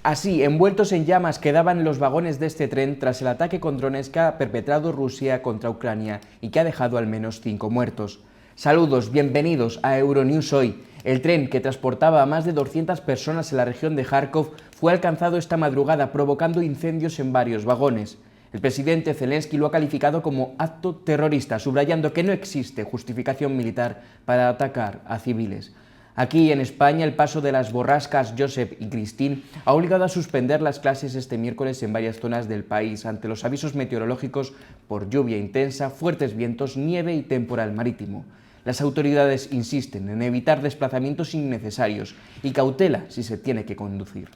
Así, envueltos en llamas quedaban los vagones de este tren tras el ataque con drones que ha perpetrado Rusia contra Ucrania y que ha dejado al menos 5 muertos. Saludos, bienvenidos a Euronews Hoy. El tren, que transportaba a más de 200 personas en la región de Kharkov, fue alcanzado esta madrugada provocando incendios en varios vagones. El presidente Zelensky lo ha calificado como acto terrorista, subrayando que no existe justificación militar para atacar a civiles. Aquí en España, el paso de las borrascas Josep y Christine ha obligado a suspender las clases este miércoles en varias zonas del país ante los avisos meteorológicos por lluvia intensa, fuertes vientos, nieve y temporal marítimo. Las autoridades insisten en evitar desplazamientos innecesarios y cautela si se tiene que conducir.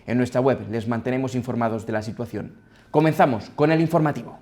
En nuestra web les mantenemos informados de la situación. Comenzamos con el informativo.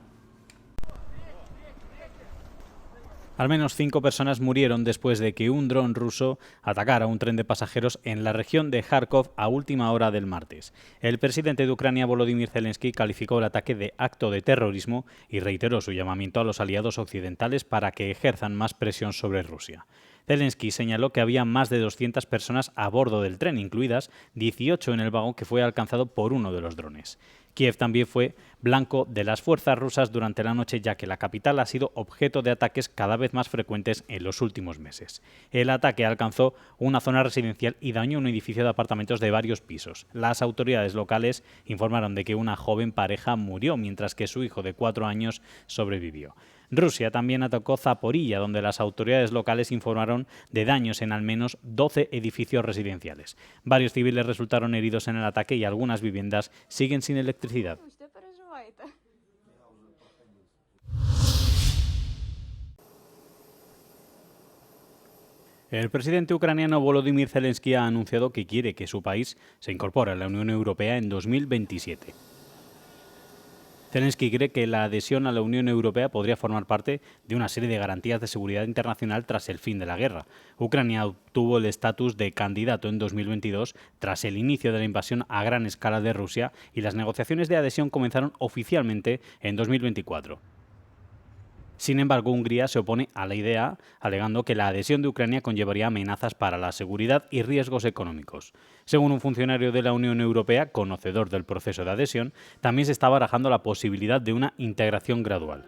Al menos 5 personas murieron después de que un dron ruso atacara un tren de pasajeros en la región de Kharkov a última hora del martes. El presidente de Ucrania, Volodymyr Zelensky, calificó el ataque de acto de terrorismo y reiteró su llamamiento a los aliados occidentales para que ejerzan más presión sobre Rusia. Zelensky señaló que había más de 200 personas a bordo del tren, incluidas 18 en el vagón que fue alcanzado por uno de los drones. Kiev también fue blanco de las fuerzas rusas durante la noche, ya que la capital ha sido objeto de ataques cada vez más frecuentes en los últimos meses. El ataque alcanzó una zona residencial y dañó un edificio de apartamentos de varios pisos. Las autoridades locales informaron de que una joven pareja murió, mientras que su hijo de 4 años sobrevivió. Rusia también atacó Zaporilla, donde las autoridades locales informaron de daños en al menos 12 edificios residenciales. Varios civiles resultaron heridos en el ataque y algunas viviendas siguen sin electricidad. El presidente ucraniano Volodymyr Zelensky ha anunciado que quiere que su país se incorpore a la Unión Europea en 2027. Zelensky cree que la adhesión a la Unión Europea podría formar parte de una serie de garantías de seguridad internacional tras el fin de la guerra. Ucrania obtuvo el estatus de candidato en 2022 tras el inicio de la invasión a gran escala de Rusia y las negociaciones de adhesión comenzaron oficialmente en 2024. Sin embargo, Hungría se opone a la idea, alegando que la adhesión de Ucrania conllevaría amenazas para la seguridad y riesgos económicos. Según un funcionario de la Unión Europea, conocedor del proceso de adhesión, también se está barajando la posibilidad de una integración gradual.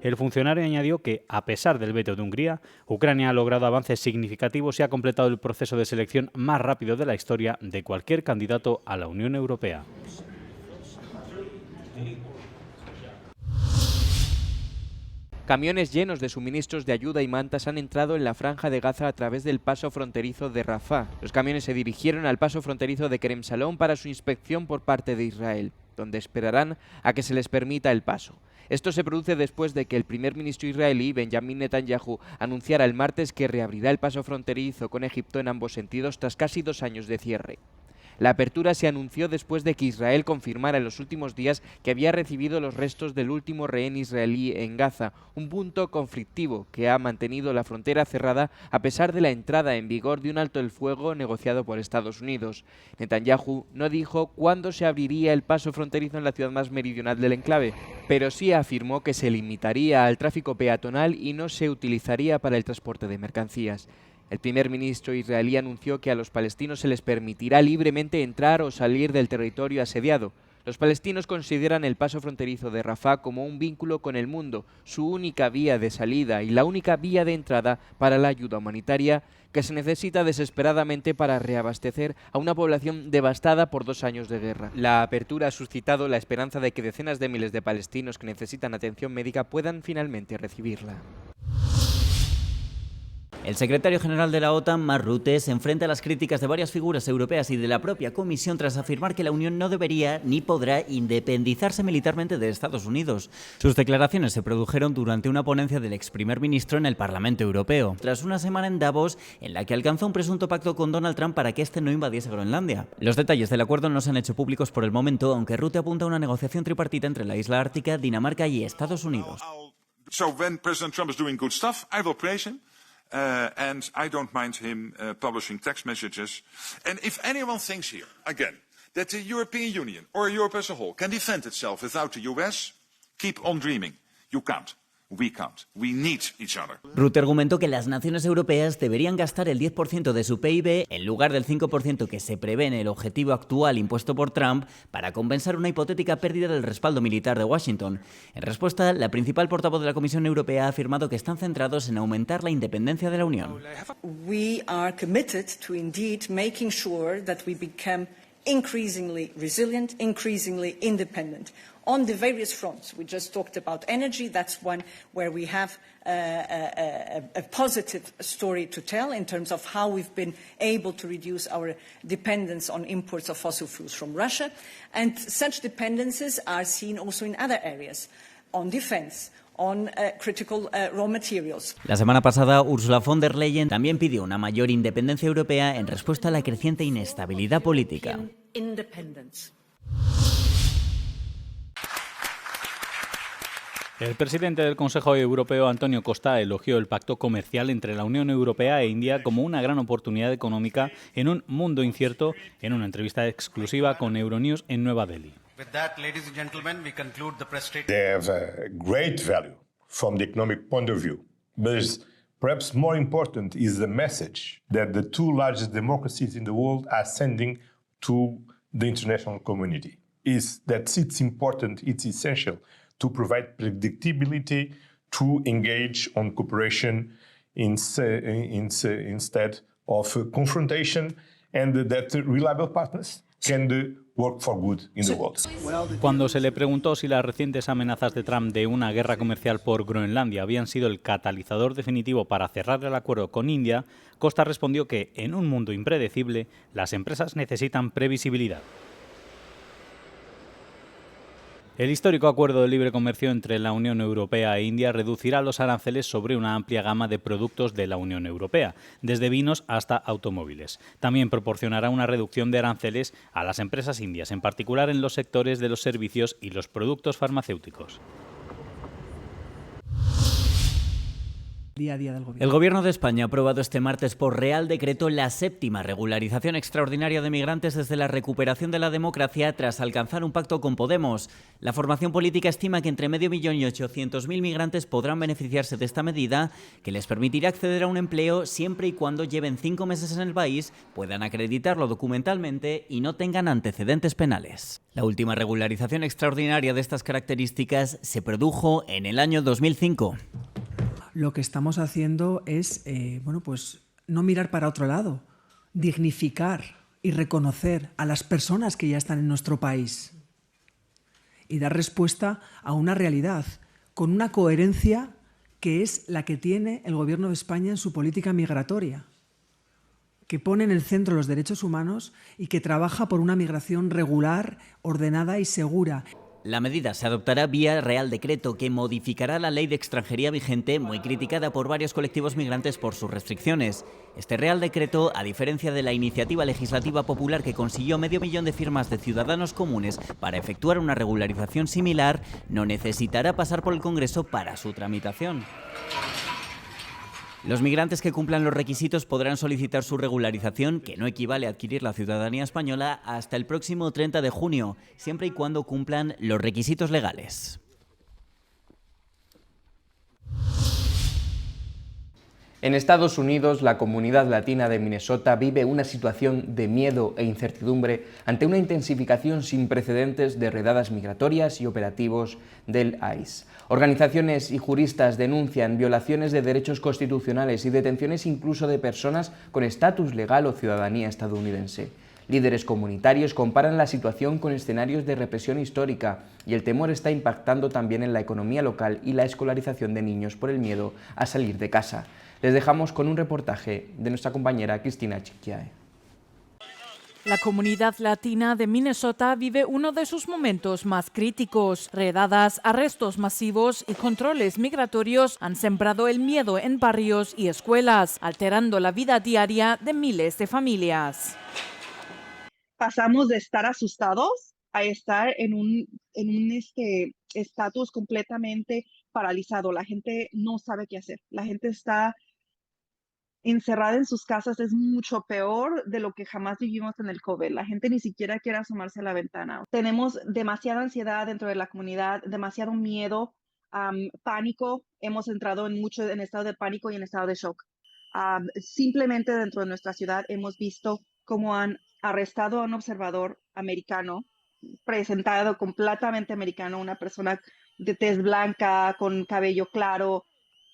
El funcionario añadió que, a pesar del veto de Hungría, Ucrania ha logrado avances significativos y ha completado el proceso de selección más rápido de la historia de cualquier candidato a la Unión Europea. Camiones llenos de suministros de ayuda y mantas han entrado en la franja de Gaza a través del paso fronterizo de Rafah. Los camiones se dirigieron al paso fronterizo de Kerem Shalom para su inspección por parte de Israel, donde esperarán a que se les permita el paso. Esto se produce después de que el primer ministro israelí, Benjamin Netanyahu, anunciara el martes que reabrirá el paso fronterizo con Egipto en ambos sentidos tras casi 2 años de cierre. La apertura se anunció después de que Israel confirmara en los últimos días que había recibido los restos del último rehén israelí en Gaza, un punto conflictivo que ha mantenido la frontera cerrada a pesar de la entrada en vigor de un alto el fuego negociado por Estados Unidos. Netanyahu no dijo cuándo se abriría el paso fronterizo en la ciudad más meridional del enclave, pero sí afirmó que se limitaría al tráfico peatonal y no se utilizaría para el transporte de mercancías. El primer ministro israelí anunció que a los palestinos se les permitirá libremente entrar o salir del territorio asediado. Los palestinos consideran el paso fronterizo de Rafah como un vínculo con el mundo, su única vía de salida y la única vía de entrada para la ayuda humanitaria que se necesita desesperadamente para reabastecer a una población devastada por 2 años de guerra. La apertura ha suscitado la esperanza de que decenas de miles de palestinos que necesitan atención médica puedan finalmente recibirla. El secretario general de la OTAN, Mark Rutte, se enfrenta a las críticas de varias figuras europeas y de la propia Comisión tras afirmar que la Unión no debería ni podrá independizarse militarmente de Estados Unidos. Sus declaraciones se produjeron durante una ponencia del ex primer ministro en el Parlamento Europeo, tras una semana en Davos en la que alcanzó un presunto pacto con Donald Trump para que éste no invadiese Groenlandia. Los detalles del acuerdo no se han hecho públicos por el momento, aunque Rutte apunta a una negociación tripartita entre la isla ártica, Dinamarca y Estados Unidos. And I don't mind him publishing text messages. And if anyone thinks here, again, that the European Union or Europe as a whole can defend itself without the US, keep on dreaming. You can't. We can't. We need each other. Rutte argumentó que las naciones europeas deberían gastar el 10% de su PIB en lugar del 5% que se prevé en el objetivo actual impuesto por Trump para compensar una hipotética pérdida del respaldo militar de Washington. En respuesta, la principal portavoz de la Comisión Europea ha afirmado que están centrados en aumentar la independencia de la Unión. We are committed to indeed making sure that we become increasingly resilient, increasingly independent. On the various fronts, we just talked about energy. That's one where we have a positive story to tell in terms of how we've been able to reduce our dependence on imports of fossil fuels from Russia. And such dependencies are seen also in other areas, on defense, on critical raw materials. La semana pasada, Ursula von der Leyen también pidió una mayor independencia europea en respuesta a la creciente inestabilidad política. El presidente del Consejo Europeo, Antonio Costa, elogió el pacto comercial entre la Unión Europea e India como una gran oportunidad económica en un mundo incierto en una entrevista exclusiva con Euronews en Nueva Delhi. With that, ladies and gentlemen, we conclude the press statement. They have a great value from the economic point of view. But perhaps more important is the message that the two largest democracies in the world are sending to the international community. Is that it's important, it's essential to provide predictability, to engage on cooperation instead of confrontation, and that reliable partners can work for good in the world. Cuando se le preguntó si las recientes amenazas de Trump de una guerra comercial por Groenlandia habían sido el catalizador definitivo para cerrar el acuerdo con India, Costa respondió que, en un mundo impredecible, las empresas necesitan previsibilidad. El histórico acuerdo de libre comercio entre la Unión Europea e India reducirá los aranceles sobre una amplia gama de productos de la Unión Europea, desde vinos hasta automóviles. También proporcionará una reducción de aranceles a las empresas indias, en particular en los sectores de los servicios y los productos farmacéuticos. Día a día del gobierno. El Gobierno de España ha aprobado este martes por Real Decreto la 7ª regularización extraordinaria de migrantes desde la recuperación de la democracia tras alcanzar un pacto con Podemos. La formación política estima que entre 500.000 y 800.000 migrantes podrán beneficiarse de esta medida, que les permitirá acceder a un empleo siempre y cuando lleven 5 meses en el país, puedan acreditarlo documentalmente y no tengan antecedentes penales. La última regularización extraordinaria de estas características se produjo en el año 2005. Lo que estamos haciendo es no mirar para otro lado, dignificar y reconocer a las personas que ya están en nuestro país y dar respuesta a una realidad con una coherencia que es la que tiene el Gobierno de España en su política migratoria, que pone en el centro los derechos humanos y que trabaja por una migración regular, ordenada y segura. La medida se adoptará vía Real Decreto, que modificará la ley de extranjería vigente, muy criticada por varios colectivos migrantes por sus restricciones. Este Real Decreto, a diferencia de la iniciativa legislativa popular que consiguió 500.000 de firmas de ciudadanos comunes para efectuar una regularización similar, no necesitará pasar por el Congreso para su tramitación. Los migrantes que cumplan los requisitos podrán solicitar su regularización, que no equivale a adquirir la ciudadanía española, hasta el próximo 30 de junio, siempre y cuando cumplan los requisitos legales. En Estados Unidos, la comunidad latina de Minnesota vive una situación de miedo e incertidumbre ante una intensificación sin precedentes de redadas migratorias y operativos del ICE. Organizaciones y juristas denuncian violaciones de derechos constitucionales y detenciones incluso de personas con estatus legal o ciudadanía estadounidense. Líderes comunitarios comparan la situación con escenarios de represión histórica y el temor está impactando también en la economía local y la escolarización de niños por el miedo a salir de casa. Les dejamos con un reportaje de nuestra compañera Cristina Chiquiae. La comunidad latina de Minnesota vive uno de sus momentos más críticos. Redadas, arrestos masivos y controles migratorios han sembrado el miedo en barrios y escuelas, alterando la vida diaria de miles de familias. Pasamos de estar asustados a estar en un estatus completamente paralizado. La gente no sabe qué hacer. La gente está encerrada en sus casas. Es mucho peor de lo que jamás vivimos en el COVID. La gente ni siquiera quiere asomarse a la ventana. Tenemos demasiada ansiedad dentro de la comunidad, demasiado miedo pánico, hemos entrado en estado de pánico y en estado de shock. Simplemente dentro de nuestra ciudad hemos visto cómo han arrestado a un observador americano, presentado completamente americano, una persona de tez blanca, con cabello claro,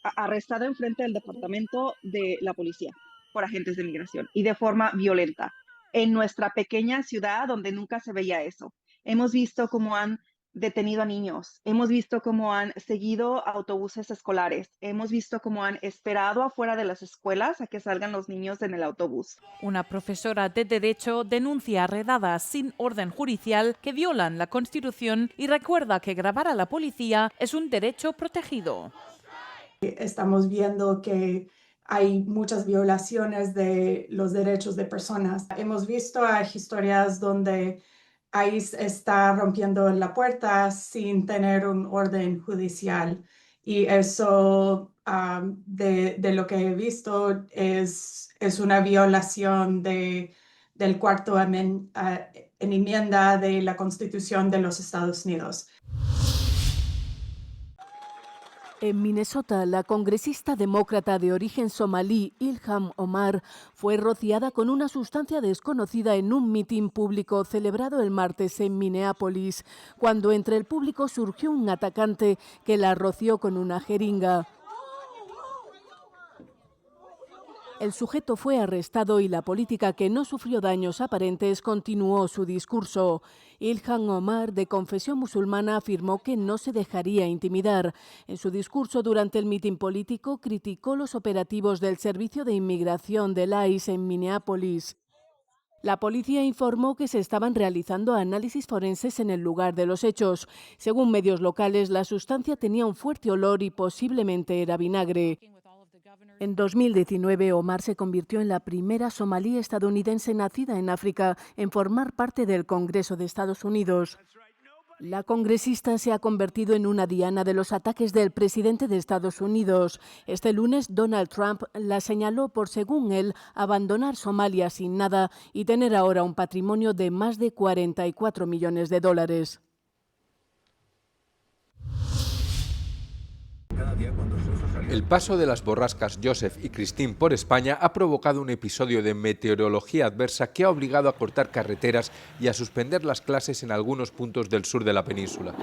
arrestado enfrente del departamento de la policía por agentes de migración y de forma violenta. En nuestra pequeña ciudad donde nunca se veía eso. Hemos visto cómo han detenido a niños, hemos visto cómo han seguido autobuses escolares, hemos visto cómo han esperado afuera de las escuelas a que salgan los niños en el autobús. Una profesora de Derecho denuncia redadas sin orden judicial que violan la Constitución y recuerda que grabar a la policía es un derecho protegido. Estamos viendo que hay muchas violaciones de los derechos de personas. Hemos visto historias donde ICE está rompiendo la puerta sin tener un orden judicial y eso de lo que he visto es una violación del cuarto enmienda de la Constitución de los Estados Unidos. En Minnesota, la congresista demócrata de origen somalí, Ilhan Omar, fue rociada con una sustancia desconocida en un mitin público celebrado el martes en Minneapolis, cuando entre el público surgió un atacante que la roció con una jeringa. El sujeto fue arrestado y la política, que no sufrió daños aparentes, continuó su discurso. Ilhan Omar, de confesión musulmana, afirmó que no se dejaría intimidar. En su discurso durante el mitin político, criticó los operativos del Servicio de Inmigración del ICE en Minneapolis. La policía informó que se estaban realizando análisis forenses en el lugar de los hechos. Según medios locales, la sustancia tenía un fuerte olor y posiblemente era vinagre. En 2019, Omar se convirtió en la primera somalí estadounidense nacida en África en formar parte del Congreso de Estados Unidos. La congresista se ha convertido en una diana de los ataques del presidente de Estados Unidos. Este lunes, Donald Trump la señaló por, según él, abandonar Somalia sin nada y tener ahora un patrimonio de más de 44 millones de dólares. El paso de las borrascas Joseph y Christine por España ha provocado un episodio de meteorología adversa que ha obligado a cortar carreteras y a suspender las clases en algunos puntos del sur de la península.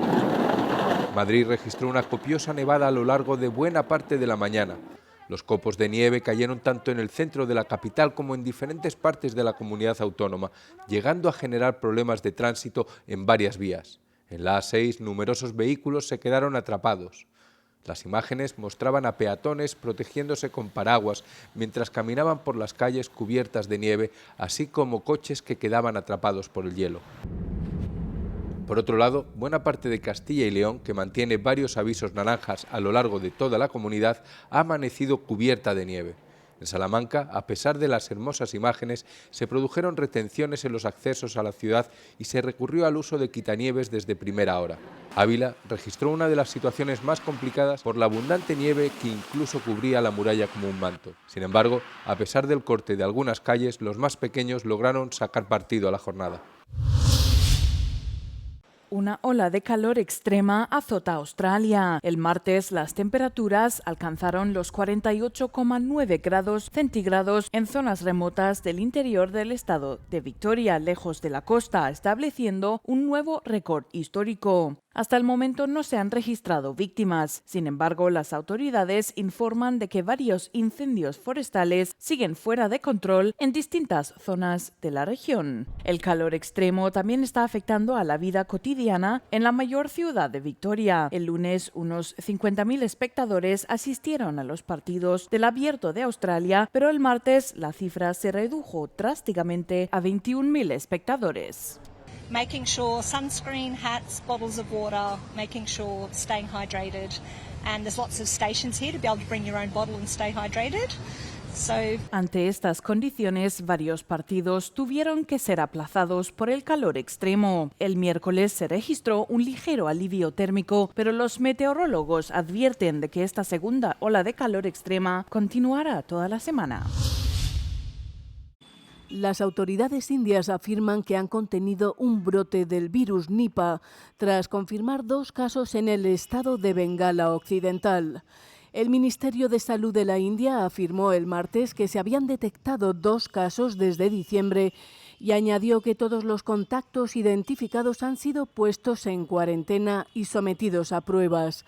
Madrid registró una copiosa nevada a lo largo de buena parte de la mañana. Los copos de nieve cayeron tanto en el centro de la capital como en diferentes partes de la comunidad autónoma, llegando a generar problemas de tránsito en varias vías. En la A6, numerosos vehículos se quedaron atrapados. Las imágenes mostraban a peatones protegiéndose con paraguas mientras caminaban por las calles cubiertas de nieve, así como coches que quedaban atrapados por el hielo. Por otro lado, buena parte de Castilla y León, que mantiene varios avisos naranjas a lo largo de toda la comunidad, ha amanecido cubierta de nieve. En Salamanca, a pesar de las hermosas imágenes, se produjeron retenciones en los accesos a la ciudad y se recurrió al uso de quitanieves desde primera hora. Ávila registró una de las situaciones más complicadas por la abundante nieve que incluso cubría la muralla como un manto. Sin embargo, a pesar del corte de algunas calles, los más pequeños lograron sacar partido a la jornada. Una ola de calor extrema azota Australia. El martes las temperaturas alcanzaron los 48,9 grados centígrados en zonas remotas del interior del estado de Victoria, lejos de la costa, estableciendo un nuevo récord histórico. Hasta el momento no se han registrado víctimas. Sin embargo, las autoridades informan de que varios incendios forestales siguen fuera de control en distintas zonas de la región. El calor extremo también está afectando a la vida cotidiana en la mayor ciudad de Victoria. El lunes, unos 50.000 espectadores asistieron a los partidos del Abierto de Australia, pero el martes la cifra se redujo drásticamente a 21.000 espectadores. Making sure sunscreen, hats, bottles of water, making sure staying hydrated, and there's lots of stations here to be able to bring your own bottle and stay hydrated. Ante estas condiciones, varios partidos tuvieron que ser aplazados por el calor extremo. El miércoles se registró un ligero alivio térmico, pero los meteorólogos advierten de que esta segunda ola de calor extrema continuará toda la semana. Las autoridades indias afirman que han contenido un brote del virus Nipah tras confirmar 2 casos en el estado de Bengala Occidental. El Ministerio de Salud de la India afirmó el martes que se habían detectado 2 casos desde diciembre y añadió que todos los contactos identificados han sido puestos en cuarentena y sometidos a pruebas.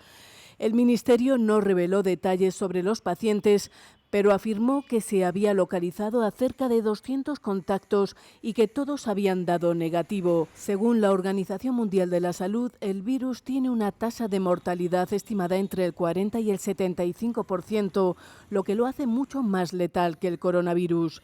El Ministerio no reveló detalles sobre los pacientes, pero afirmó que se había localizado a cerca de 200 contactos y que todos habían dado negativo. Según la Organización Mundial de la Salud, el virus tiene una tasa de mortalidad estimada entre el 40 y el 75%, lo que lo hace mucho más letal que el coronavirus.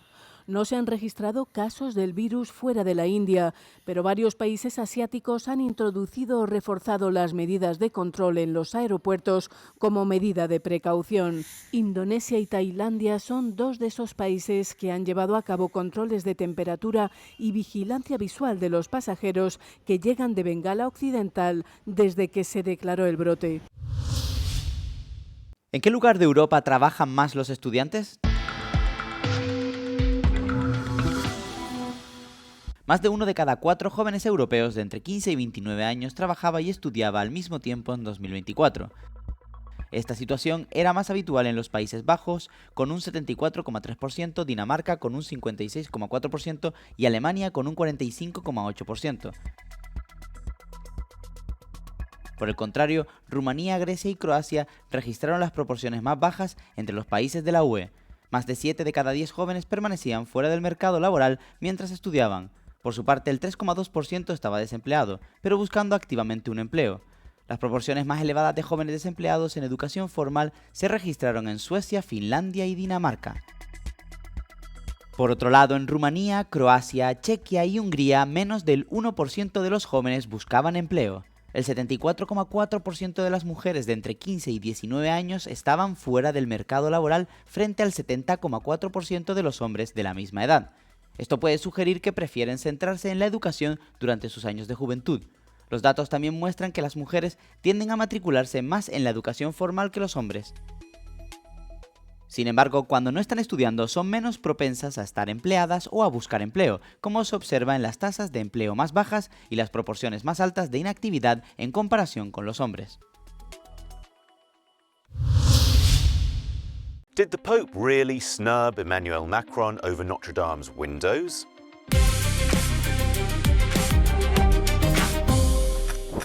No se han registrado casos del virus fuera de la India, pero varios países asiáticos han introducido o reforzado las medidas de control en los aeropuertos como medida de precaución. Indonesia y Tailandia son 2 de esos países que han llevado a cabo controles de temperatura y vigilancia visual de los pasajeros que llegan de Bengala Occidental desde que se declaró el brote. ¿En qué lugar de Europa trabajan más los estudiantes? Más de 1 de cada 4 jóvenes europeos de entre 15 y 29 años trabajaba y estudiaba al mismo tiempo en 2024. Esta situación era más habitual en los Países Bajos, con un 74,3%, Dinamarca con un 56,4% y Alemania con un 45,8%. Por el contrario, Rumanía, Grecia y Croacia registraron las proporciones más bajas entre los países de la UE. Más de 7 de cada 10 jóvenes permanecían fuera del mercado laboral mientras estudiaban. Por su parte, el 3,2% estaba desempleado, pero buscando activamente un empleo. Las proporciones más elevadas de jóvenes desempleados en educación formal se registraron en Suecia, Finlandia y Dinamarca. Por otro lado, en Rumanía, Croacia, Chequia y Hungría, menos del 1% de los jóvenes buscaban empleo. El 74,4% de las mujeres de entre 15 y 19 años estaban fuera del mercado laboral frente al 70,4% de los hombres de la misma edad. Esto puede sugerir que prefieren centrarse en la educación durante sus años de juventud. Los datos también muestran que las mujeres tienden a matricularse más en la educación formal que los hombres. Sin embargo, cuando no están estudiando son menos propensas a estar empleadas o a buscar empleo, como se observa en las tasas de empleo más bajas y las proporciones más altas de inactividad en comparación con los hombres. Did the Pope really snub Emmanuel Macron over Notre Dame's windows?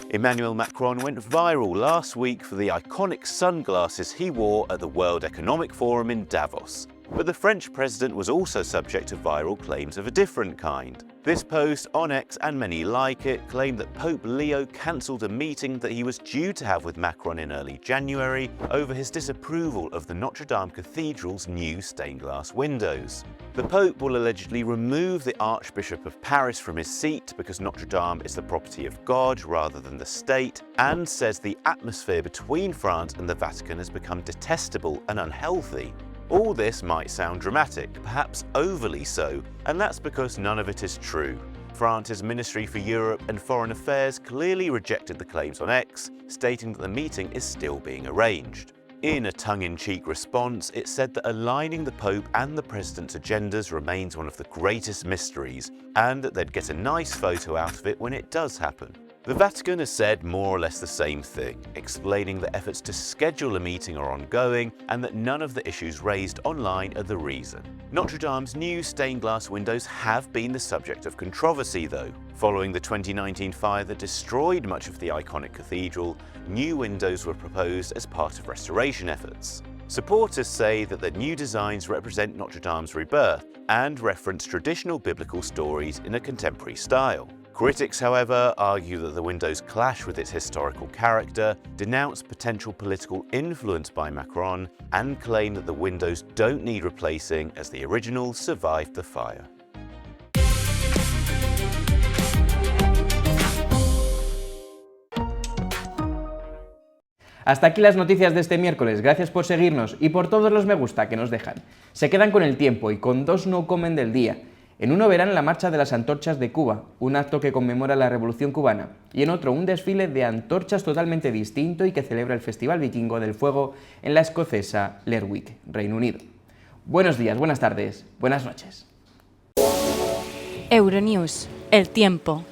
Emmanuel Macron went viral last week for the iconic sunglasses he wore at the World Economic Forum in Davos. But the French president was also subject to viral claims of a different kind. This post on X and many like it claimed that Pope Leo cancelled a meeting that he was due to have with Macron in early January over his disapproval of the Notre Dame Cathedral's new stained glass windows. The Pope will allegedly remove the Archbishop of Paris from his seat because Notre Dame is the property of God rather than the state, and says the atmosphere between France and the Vatican has become detestable and unhealthy. All this might sound dramatic, perhaps overly so, and that's because none of it is true. France's Ministry for Europe and Foreign Affairs clearly rejected the claims on X, stating that the meeting is still being arranged. In a tongue-in-cheek response, it said that aligning the Pope and the President's agendas remains one of the greatest mysteries, and that they'd get a nice photo out of it when it does happen. The Vatican has said more or less the same thing, explaining that efforts to schedule a meeting are ongoing and that none of the issues raised online are the reason. Notre Dame's new stained glass windows have been the subject of controversy though. Following the 2019 fire that destroyed much of the iconic cathedral, new windows were proposed as part of restoration efforts. Supporters say that the new designs represent Notre Dame's rebirth and reference traditional biblical stories in a contemporary style. Critics, however, argue that the windows clash with its historical character, denounce potential political influence by Macron, and claim that the windows don't need replacing as the originals survived the fire. Hasta aquí las noticias de este miércoles, gracias por seguirnos y por todos los me gusta que nos dejan. Se quedan con el tiempo y con 2 no comen del día. En uno verán la Marcha de las Antorchas de Cuba, un acto que conmemora la Revolución Cubana, y en otro un desfile de antorchas totalmente distinto y que celebra el Festival Vikingo del Fuego en la escocesa Lerwick, Reino Unido. Buenos días, buenas tardes, buenas noches. Euronews, El Tiempo.